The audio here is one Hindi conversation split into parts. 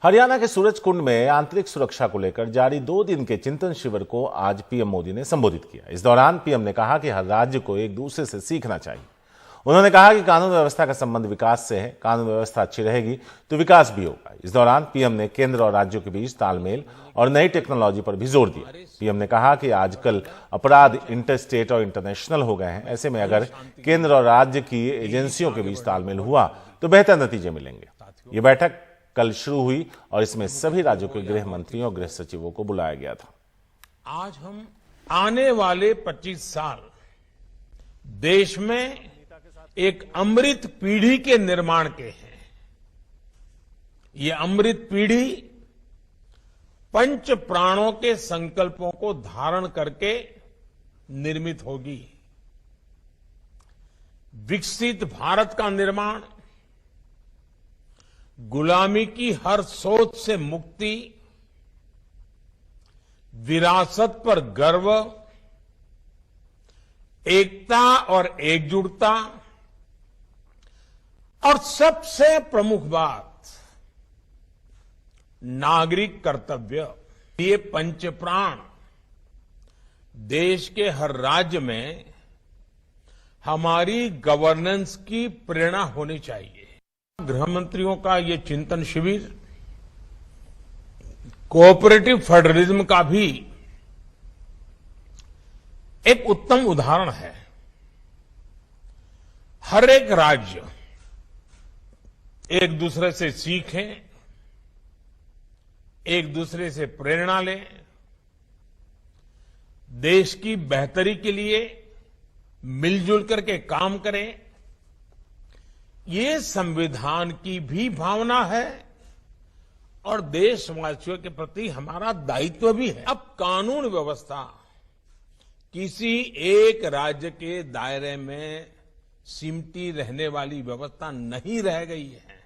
हरियाणा के सूरजकुंड में आंतरिक सुरक्षा को लेकर जारी 2 दिन के चिंतन शिविर को आज पीएम मोदी ने संबोधित किया। इस दौरान पीएम ने कहा कि हर राज्य को एक दूसरे से सीखना चाहिए। उन्होंने कहा कि कानून व्यवस्था का संबंध विकास से है, कानून व्यवस्था अच्छी रहेगी तो विकास भी होगा। इस दौरान पीएम ने केंद्र और राज्यों के बीच तालमेल और नई टेक्नोलॉजी पर भी जोर दिया। पीएम ने कहा कि आजकल अपराध इंटर स्टेट और इंटरनेशनल हो गए हैं। ऐसे में अगर केंद्र और राज्य की एजेंसियों के बीच तालमेल हुआ तो बेहतर नतीजे मिलेंगे। ये बैठक कल शुरू हुई और इसमें सभी राज्यों के गृह मंत्रियों और गृह सचिवों को बुलाया गया था। आज हम आने वाले 25 साल देश में एक अमृत पीढ़ी के निर्माण के हैं। ये अमृत पीढ़ी पंच प्राणों के संकल्पों को धारण करके निर्मित होगी। विकसित भारत का निर्माण, गुलामी की हर सोच से मुक्ति, विरासत पर गर्व, एकता और एकजुटता और सबसे प्रमुख बात नागरिक कर्तव्य। ये पंच प्राण देश के हर राज्य में हमारी गवर्नेंस की प्रेरणा होनी चाहिए। गृह मंत्रियों का ये चिंतन शिविर कोऑपरेटिव फेडरलिज्म का भी एक उत्तम उदाहरण है। हर एक राज्य एक दूसरे से सीखें, एक दूसरे से प्रेरणा लें, देश की बेहतरी के लिए मिलजुल करके काम करें। ये संविधान की भी भावना है और देशवासियों के प्रति हमारा दायित्व भी है। अब कानून व्यवस्था किसी एक राज्य के दायरे में सिमटी रहने वाली व्यवस्था नहीं रह गई है।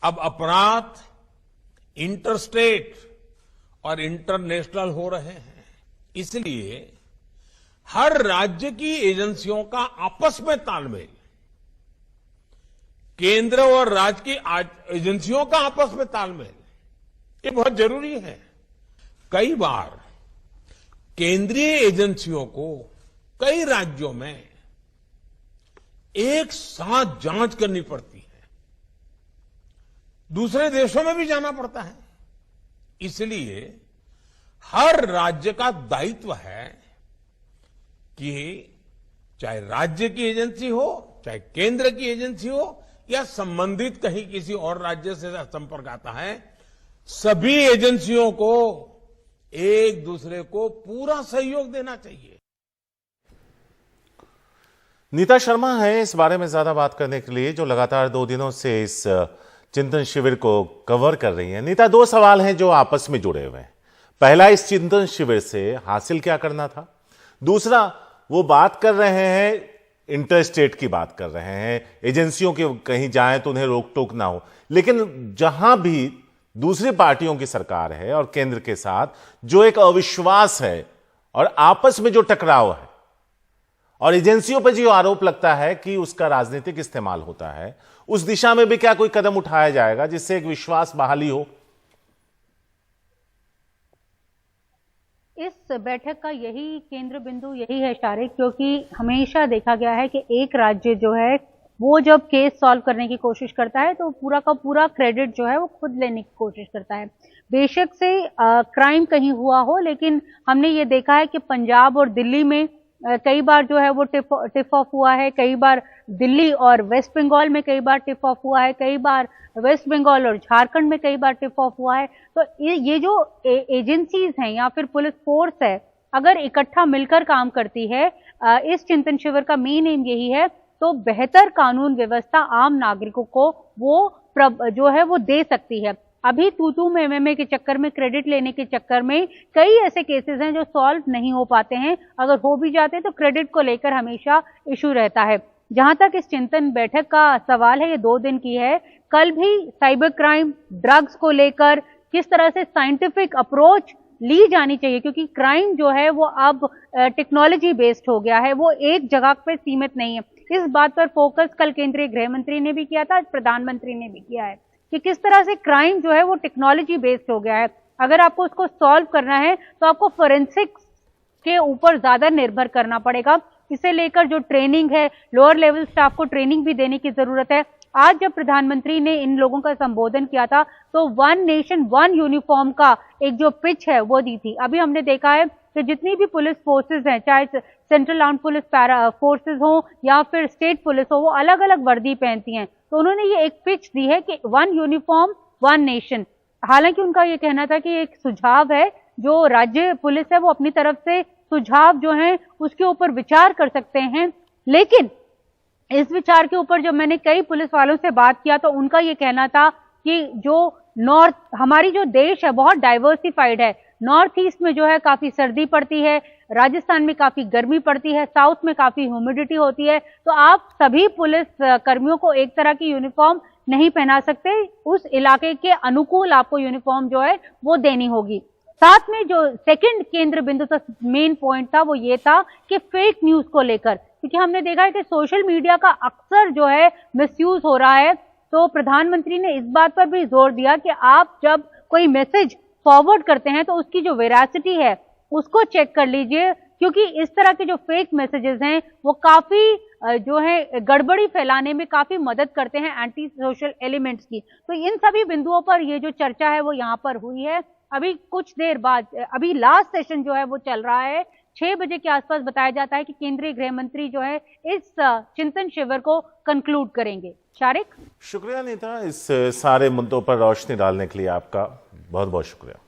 अब अपराध इंटरस्टेट और इंटरनेशनल हो रहे हैं। इसलिए हर राज्य की एजेंसियों का आपस में तालमेल, केंद्र और राज्य की एजेंसियों का आपस में तालमेल, ये बहुत जरूरी है। कई बार केंद्रीय एजेंसियों को कई राज्यों में एक साथ जांच करनी पड़ती है, दूसरे देशों में भी जाना पड़ता है। इसलिए हर राज्य का दायित्व है कि चाहे राज्य की एजेंसी हो, चाहे केंद्र की एजेंसी हो या संबंधित कहीं किसी और राज्य से संपर्क आता है, सभी एजेंसियों को एक दूसरे को पूरा सहयोग देना चाहिए। नीता शर्मा है इस बारे में ज्यादा बात करने के लिए, जो लगातार 2 दिनों से इस चिंतन शिविर को कवर कर रही है। नीता, 2 सवाल हैं जो आपस में जुड़े हुए हैं। पहला, इस चिंतन शिविर से हासिल क्या करना था? दूसरा, वो बात कर रहे हैं इंटरस्टेट की बात कर रहे हैं, एजेंसियों के कहीं जाएं तो उन्हें रोक टोक ना हो, लेकिन जहां भी दूसरी पार्टियों की सरकार है और केंद्र के साथ जो एक अविश्वास है और आपस में जो टकराव है और एजेंसियों पर जो आरोप लगता है कि उसका राजनीतिक इस्तेमाल होता है, उस दिशा में भी क्या कोई कदम उठाया जाएगा जिससे एक विश्वास बहाली हो? इस बैठक का यही केंद्र बिंदु यही है शारिक, क्योंकि हमेशा देखा गया है कि एक राज्य जो है वो जब केस सॉल्व करने की कोशिश करता है तो पूरा का पूरा क्रेडिट जो है वो खुद लेने की कोशिश करता है। बेशक से क्राइम कहीं हुआ हो, लेकिन हमने ये देखा है कि पंजाब और दिल्ली में कई बार जो है वो टिप ऑफ हुआ है, कई बार दिल्ली और वेस्ट बंगाल में कई बार टिप ऑफ हुआ है, कई बार वेस्ट बंगाल और झारखंड में कई बार टिप ऑफ हुआ है। तो ये जो एजेंसीज हैं या फिर पुलिस फोर्स है, अगर इकट्ठा मिलकर काम करती है, इस चिंतन शिविर का मेन एम यही है, तो बेहतर कानून व्यवस्था आम नागरिकों को वो जो है वो दे सकती है। अभी तू में के चक्कर में, क्रेडिट लेने के चक्कर में कई ऐसे केसेस हैं जो सॉल्व नहीं हो पाते हैं। अगर हो भी जाते हैं तो क्रेडिट को लेकर हमेशा इशू रहता है। जहां तक इस चिंतन बैठक का सवाल है, ये 2 दिन की है। कल भी साइबर क्राइम, ड्रग्स को लेकर किस तरह से साइंटिफिक अप्रोच ली जानी चाहिए, क्योंकि क्राइम जो है वो अब टेक्नोलॉजी बेस्ड हो गया है, वो एक जगह पे सीमित नहीं है। इस बात पर फोकस कल केंद्रीय गृह मंत्री ने भी किया था, आज प्रधानमंत्री ने भी किया है कि किस तरह से क्राइम जो है वो टेक्नोलॉजी बेस्ड हो गया है। अगर आपको उसको सॉल्व करना है तो आपको फोरेंसिक्स के ऊपर ज्यादा निर्भर करना पड़ेगा। इसे लेकर जो ट्रेनिंग है, लोअर लेवल स्टाफ को ट्रेनिंग भी देने की जरूरत है। आज जब प्रधानमंत्री ने इन लोगों का संबोधन किया था तो वन नेशन वन यूनिफॉर्म का एक जो पिच है वो दी थी। अभी हमने देखा है कि जितनी भी पुलिस फोर्सेस हैं, चाहे central armed police para forces हो या फिर स्टेट पुलिस हो, वो अलग अलग वर्दी पहनती हैं। तो उन्होंने ये एक पिच दी है कि वन यूनिफॉर्म वन नेशन। हालांकि उनका ये कहना था कि एक सुझाव है, जो राज्य पुलिस है वो अपनी तरफ से सुझाव जो है उसके ऊपर विचार कर सकते हैं। लेकिन इस विचार के ऊपर जब मैंने कई पुलिस वालों से बात किया तो उनका ये कहना था कि जो नॉर्थ, हमारी जो देश है बहुत डाइवर्सिफाइड है। नॉर्थ ईस्ट में जो है काफी सर्दी पड़ती है, राजस्थान में काफी गर्मी पड़ती है, साउथ में काफी ह्यूमिडिटी होती है। तो आप सभी पुलिस कर्मियों को एक तरह की यूनिफॉर्म नहीं पहना सकते, उस इलाके के अनुकूल आपको यूनिफॉर्म जो है वो देनी होगी। साथ में जो सेकंड केंद्र बिंदु था, मेन पॉइंट था, वो ये था कि फेक न्यूज को लेकर, क्योंकि हमने देखा है कि सोशल मीडिया का अक्सर जो है मिसयूज हो रहा है। तो प्रधानमंत्री ने इस बात पर भी जोर दिया कि आप जब कोई मैसेज फॉरवर्ड करते हैं तो उसकी जो वेरासिटी है उसको चेक कर लीजिए, क्योंकि इस तरह के जो फेक मैसेजेस हैं वो काफी जो है गड़बड़ी फैलाने में काफी मदद करते हैं एंटी सोशल एलिमेंट्स की। तो इन सभी बिंदुओं पर ये जो चर्चा है वो यहाँ पर हुई है। अभी कुछ देर बाद, अभी लास्ट सेशन जो है वो चल रहा है, 6 बजे के आसपास बताया जाता है कि केंद्रीय गृह मंत्री जो है इस चिंतन शिविर को कंक्लूड करेंगे। शारिक, शुक्रिया नीता, इस सारे मुद्दों पर रोशनी डालने के लिए आपका बहुत बहुत शुक्रिया।